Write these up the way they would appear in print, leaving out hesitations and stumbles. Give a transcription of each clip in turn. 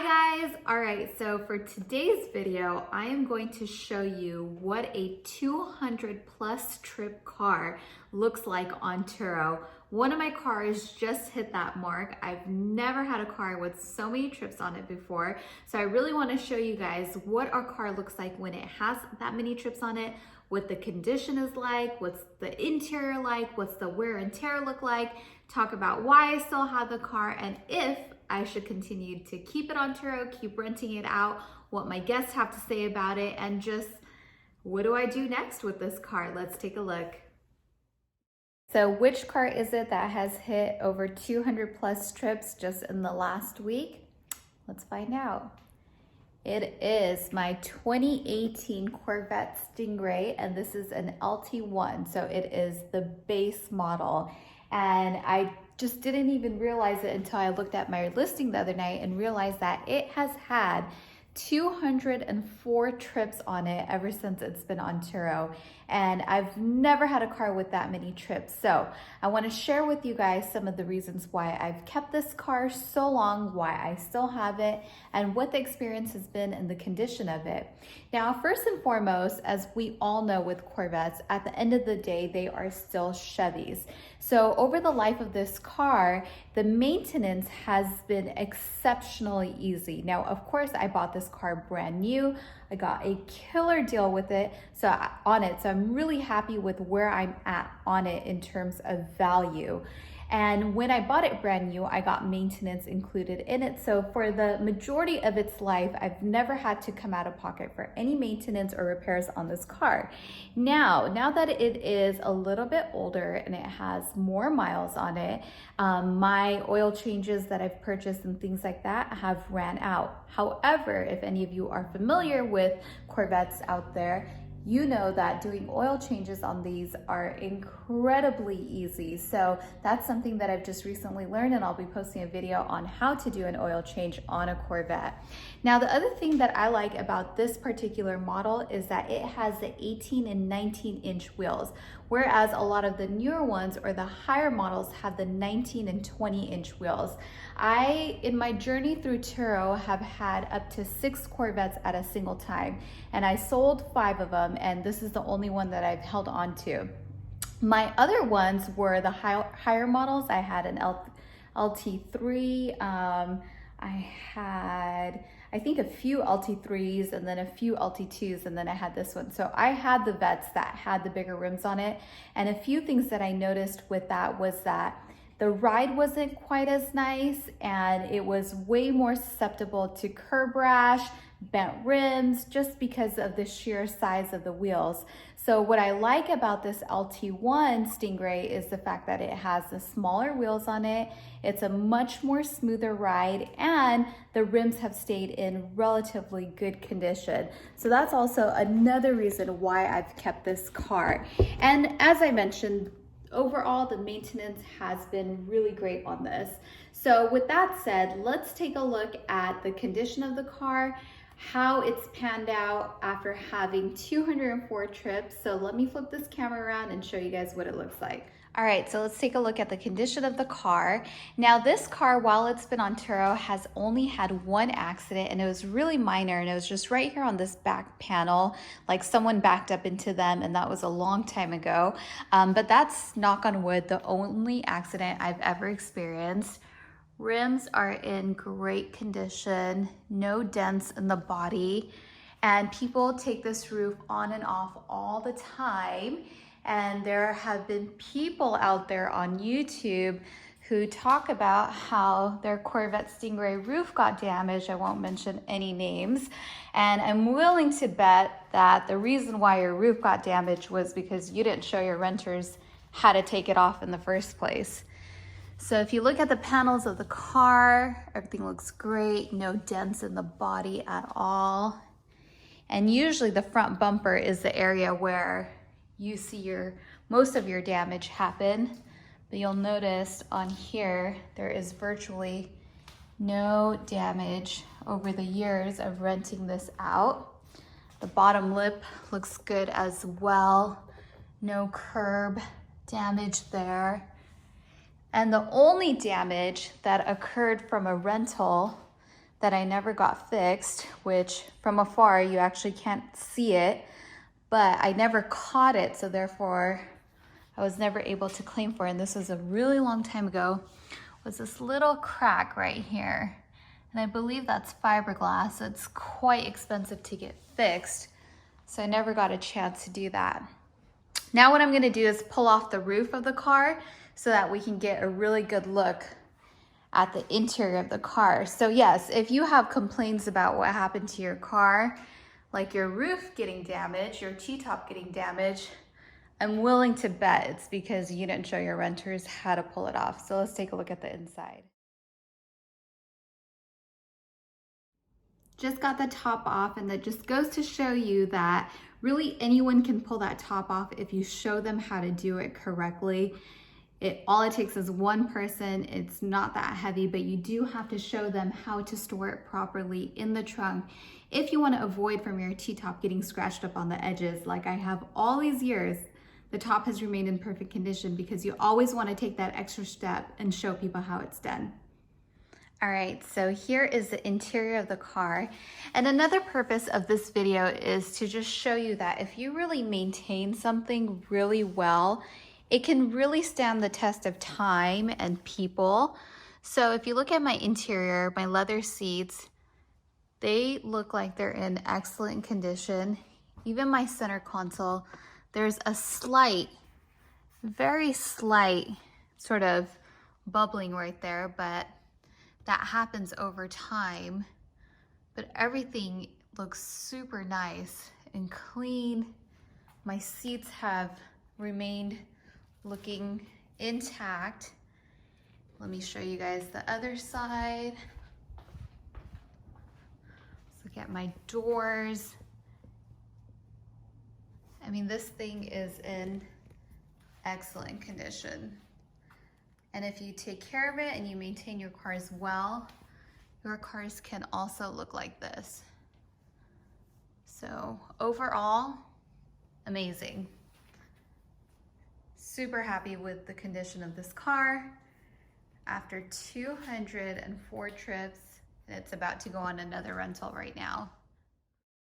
Hi guys! Alright, so for today's video, I am going to show you what a 200 plus trip car looks like on Turo. One of my cars just hit that mark. I've never had a car with so many trips on it before. So I really want to show you guys what our car looks like when it has that many trips on it, what the condition is like, what's the interior like, what's the wear and tear look like, talk about why I still have the car, and if I should continue to keep it on Turo, keep renting it out, what my guests have to say about it, and just what do I do next with this car? Let's take a look. So which car is it that has hit over 200 plus trips just in the last week? Let's find out. It is my 2018 Corvette Stingray, and this is an LT1, so it is the base model. And I just didn't even realize it until I looked at my listing the other night and realized that it has had 204 trips on it ever since it's been on Turo. And I've never had a car with that many trips. So I want to share with you guys some of the reasons why I've kept this car so long, why I still have it, and what the experience has been and the condition of it. Now, first and foremost, as we all know with Corvettes, at the end of the day, they are still Chevys. So over the life of this car, the maintenance has been exceptionally easy. Now, of course, I bought this car brand new. I got a killer deal with it, so I'm really happy with where I'm at on it in terms of value. And when I bought it brand new, I got maintenance included in it. So for the majority of its life, I've never had to come out of pocket for any maintenance or repairs on this car. Now that it is a little bit older and it has more miles on it, my oil changes that I've purchased and things like that have ran out. However, if any of you are familiar with Corvettes out there, you know that doing oil changes on these are incredibly easy. So that's something that I've just recently learned, and I'll be posting a video on how to do an oil change on a Corvette. Now, the other thing that I like about this particular model is that it has the 18 and 19-inch wheels, whereas a lot of the newer ones or the higher models have the 19 and 20-inch wheels. In my journey through Turo, have had up to 6 Corvettes at a single time, and I sold 5 of them, and this is the only one that I've held on to. My other ones were the higher models. I had an LT3, I had, I think, a few LT3s and then a few LT2s, and then I had this one. So I had the Vets that had the bigger rims on it, and a few things that I noticed with that was that the ride wasn't quite as nice, and it was way more susceptible to curb rash, bent rims, just because of the sheer size of the wheels. So what I like about this LT1 Stingray is the fact that it has the smaller wheels on it. It's a much more smoother ride, and the rims have stayed in relatively good condition. So that's also another reason why I've kept this car. And as I mentioned, overall, the maintenance has been really great on this. So with that said, let's take a look at the condition of the car, how it's panned out after having 204 trips. So let me flip this camera around and show you guys what it looks like. All right, so let's take a look at the condition of the car. Now this car, while it's been on Turo, has only had one accident, and it was really minor, and it was just right here on this back panel, like someone backed up into them, and that was a long time ago. But that's, knock on wood, the only accident I've ever experienced. Rims are in great condition, no dents in the body, and people take this roof on and off all the time. And there have been people out there on YouTube who talk about how their Corvette Stingray roof got damaged. I won't mention any names. And I'm willing to bet that the reason why your roof got damaged was because you didn't show your renters how to take it off in the first place. So if you look at the panels of the car, everything looks great, no dents in the body at all. And usually the front bumper is the area where you see most of your damage happen, but you'll notice on here there is virtually no damage over the years of renting this out. The bottom lip looks good as well, no curb damage there. And the only damage that occurred from a rental that I never got fixed, which from afar you actually can't see it, but I never caught it, so therefore I was never able to claim for it. And this was a really long time ago, was this little crack right here. And I believe that's fiberglass, so it's quite expensive to get fixed. So I never got a chance to do that. Now what I'm gonna do is pull off the roof of the car so that we can get a really good look at the interior of the car. So yes, if you have complaints about what happened to your car, like your roof getting damaged, your T-top getting damaged, I'm willing to bet it's because you didn't show your renters how to pull it off. So let's take a look at the inside. Just got the top off, and that just goes to show you that really anyone can pull that top off if you show them how to do it correctly. All it takes is one person. It's not that heavy, but you do have to show them how to store it properly in the trunk if you want to avoid from your T-top getting scratched up on the edges. Like I have all these years, the top has remained in perfect condition because you always want to take that extra step and show people how it's done. All right, so here is the interior of the car. And another purpose of this video is to just show you that if you really maintain something really well, it can really stand the test of time and people. So if you look at my interior, my leather seats, they look like they're in excellent condition. Even my center console, there's a slight, very slight sort of bubbling right there, but that happens over time. But everything looks super nice and clean. My seats have remained looking intact. Let me show you guys the other side. Let's look at my doors. I mean, this thing is in excellent condition. And if you take care of it and you maintain your cars well, your cars can also look like this. So overall, amazing. Super happy with the condition of this car. After 204 trips, and it's about to go on another rental right now.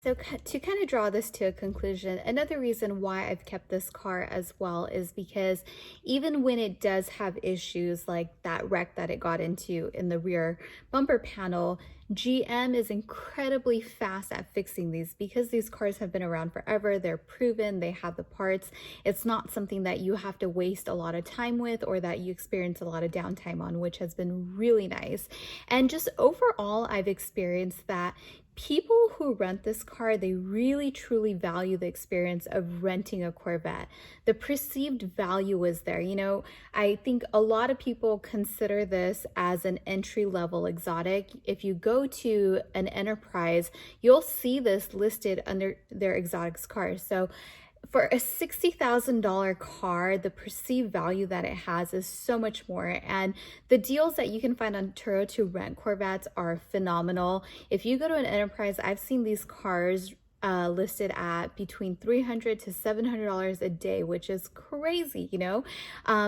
So to kind of draw this to a conclusion, another reason why I've kept this car as well is because even when it does have issues like that wreck that it got into in the rear bumper panel, GM is incredibly fast at fixing these because these cars have been around forever. They're proven, they have the parts. It's not something that you have to waste a lot of time with or that you experience a lot of downtime on, which has been really nice. And just overall, I've experienced that people who rent this car, they really truly value the experience of renting a Corvette. The perceived value is there. You know, I think a lot of people consider this as an entry-level exotic. If you go to an Enterprise, you'll see this listed under their exotics cars. So for a $60,000 car, the perceived value that it has is so much more. And the deals that you can find on Turo to rent Corvettes are phenomenal. If you go to an Enterprise, I've seen these cars listed at between $300 to $700 a day, which is crazy, you know?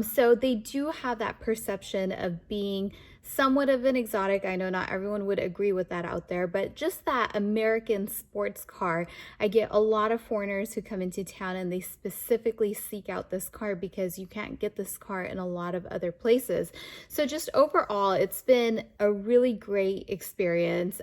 So they do have that perception of being somewhat of an exotic. I know not everyone would agree with that out there, but just that American sports car. I get a lot of foreigners who come into town and they specifically seek out this car because you can't get this car in a lot of other places. So just overall, it's been a really great experience.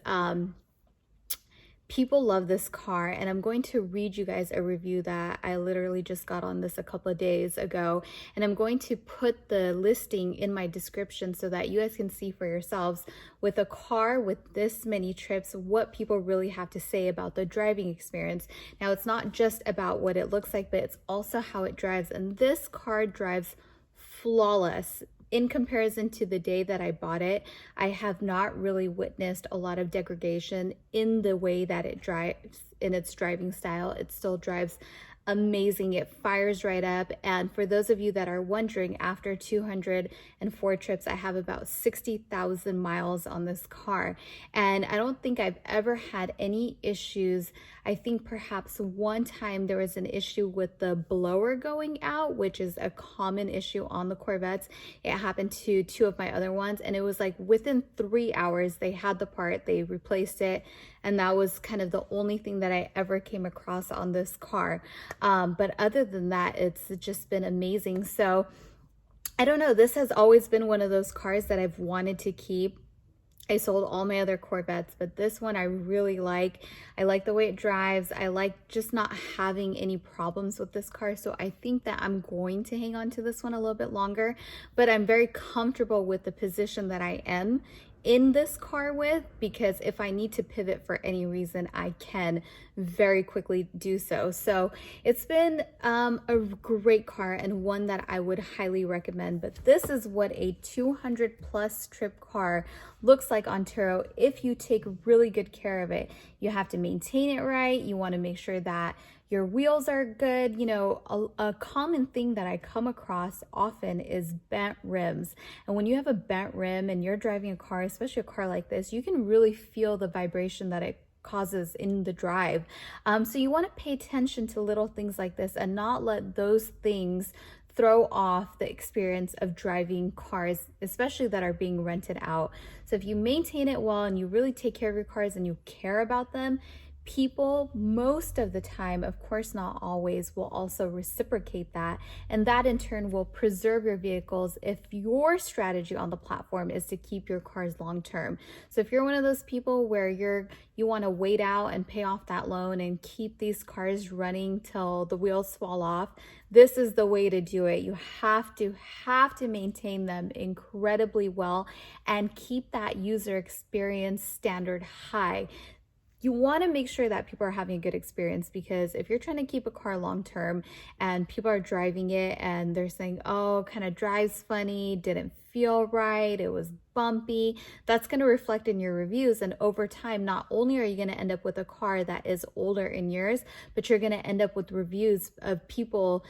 People love this car, and I'm going to read you guys a review that I literally just got on this a couple of days ago, and I'm going to put the listing in my description so that you guys can see for yourselves with a car with this many trips what people really have to say about the driving experience. Now, it's not just about what it looks like, but it's also how it drives, and this car drives flawless. In comparison to the day that I bought it, I have not really witnessed a lot of degradation in the way that it drives, in its driving style. It still drives amazing. It fires right up. And for those of you that are wondering, after 204 trips, I have about 60,000 miles on this car. And I don't think I've ever had any issues. I think perhaps one time there was an issue with the blower going out, which is a common issue on the Corvettes. It happened to two of my other ones, and it was like within 3 hours they had the part, they replaced it, and that was kind of the only thing that I ever came across on this car. But other than that, it's just been amazing. So I don't know, this has always been one of those cars that I've wanted to keep. I sold all my other Corvettes, but this one I really like. I like the way it drives. I like just not having any problems with this car. So I think that I'm going to hang on to this one a little bit longer, but I'm very comfortable with the position that I am in this car with, because if I need to pivot for any reason, I can very quickly do so. So it's been a great car and one that I would highly recommend. But this is what a 200+ trip car looks like on Turo if you take really good care of it. You have to maintain it right. You want to make sure that your wheels are good. You know, a common thing that I come across often is bent rims. And when you have a bent rim and you're driving a car, especially a car like this, you can really feel the vibration that it causes in the drive. So you want to pay attention to little things like this and not let those things throw off the experience of driving cars, especially that are being rented out. So if you maintain it well and you really take care of your cars and you care about them, people most of the time, of course not always, will also reciprocate that, and that in turn will preserve your vehicles if your strategy on the platform is to keep your cars long term. So if you're one of those people where you want to wait out and pay off that loan and keep these cars running till the wheels fall off, this is the way to do it. You have to maintain them incredibly well and keep that user experience standard high. You want to make sure that people are having a good experience, because if you're trying to keep a car long term and people are driving it and they're saying, oh, kind of drives funny, didn't feel right, it was bumpy, that's going to reflect in your reviews. And over time, not only are you going to end up with a car that is older in years, but you're going to end up with reviews of people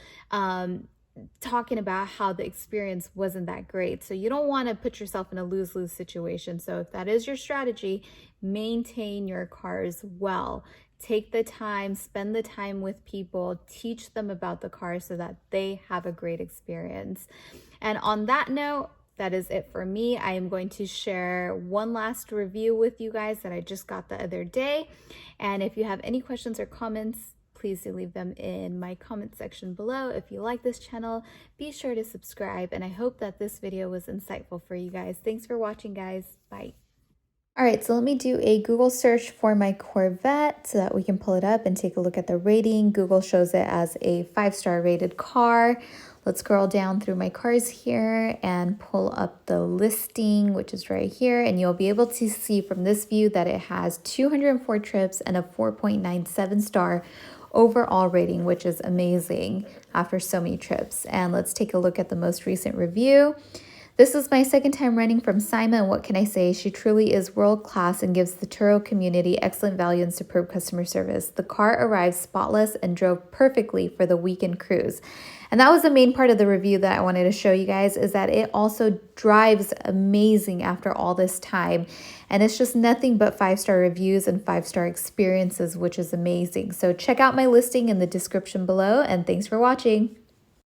talking about how the experience wasn't that great. So you don't want to put yourself in a lose-lose situation. So if that is your strategy, maintain your cars well. Take the time, spend the time with people, teach them about the car so that they have a great experience. And on that note, that is it for me. I am going to share one last review with you guys that I just got the other day. And if you have any questions or comments, please do leave them in my comment section below. If you like this channel, be sure to subscribe. And I hope that this video was insightful for you guys. Thanks for watching, guys. Bye. All right, so let me do a Google search for my Corvette so that we can pull it up and take a look at the rating. Google shows it as a 5-star rated car. Let's scroll down through my cars here and pull up the listing, which is right here. And you'll be able to see from this view that it has 204 trips and a 4.97 star overall rating, which is amazing after so many trips. And let's take a look at the most recent review. This is my second time renting from Saimah, and what can I say? She truly is world-class and gives the Turo community excellent value and superb customer service. The car arrived spotless and drove perfectly for the weekend cruise. And that was the main part of the review that I wanted to show you guys, is that it also drives amazing after all this time. And it's just nothing but 5-star reviews and 5-star experiences, which is amazing. So check out my listing in the description below, and thanks for watching.